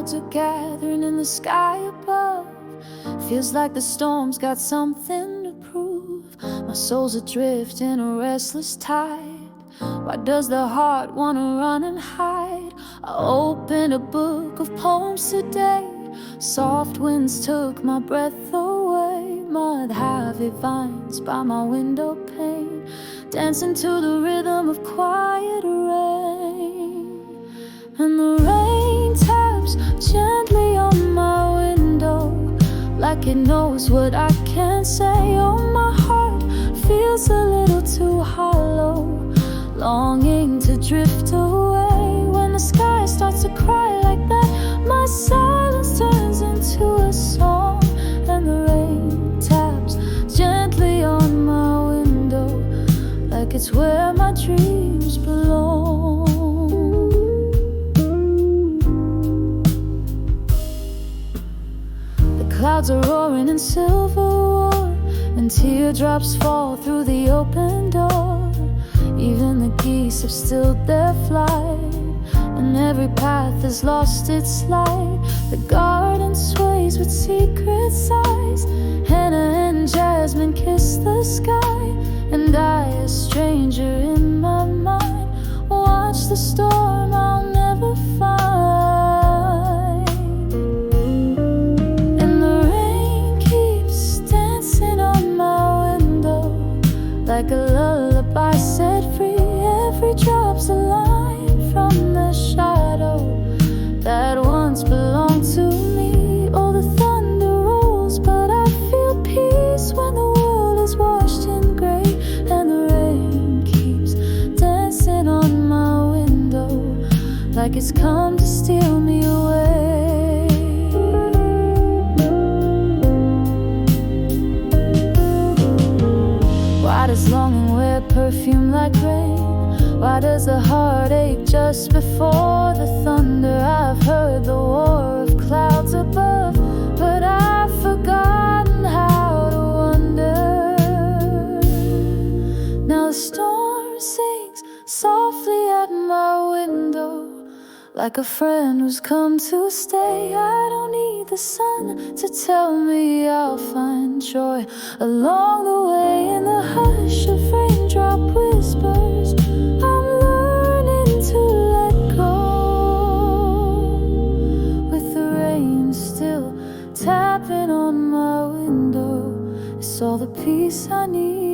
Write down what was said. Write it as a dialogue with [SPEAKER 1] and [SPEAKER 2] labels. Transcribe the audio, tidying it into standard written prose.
[SPEAKER 1] clouds are gathering in the sky above. Feels like the storm's got something to prove. My soul's adrift in a restless tide. Why does the heart wanna run and hide? I opened a book of poems today. Soft winds took my breath away. Mud-heavy vines by my window pane, dancing to the rhythm of quiet rain. And the rain taps gently on my window, like it knows what I can't say. Oh, my heart feels a little too hollow, longing to drift away. When the sky starts to cry like that, my silence turns into a song. And the rain taps gently on my window, like it's where my dreams belong. The clouds are roaring in silver war, and teardrops fall through the open door. Even the geese have stilled their flight, and every path has lost its light. The garden sways with secret sighs. Henna and jasmine kiss the sky, and I, a stranger in my mind, watch the storm I'll never find. And the rain keeps dancing on my window, like a lullaby set free. Every drop's a line from the shadow that once belonged to me. Oh, the thunder rolls, but I feel peace when the world is washed in gray. And the rain keeps dancing on my window, like it's come to steal me away. Why does longing wear perfume like rain? Why does the heart ache just before the thunder? I've heard the war of clouds above, but I've forgotten how to wonder. Now the storm sings softly at my window, like a friend who's come to stay. I don't need the sun to tell me I'll find joy along the way. In the hush of raindrop whispers, I'm learning to let go. With the rain still tapping on my window, it's all the peace I need.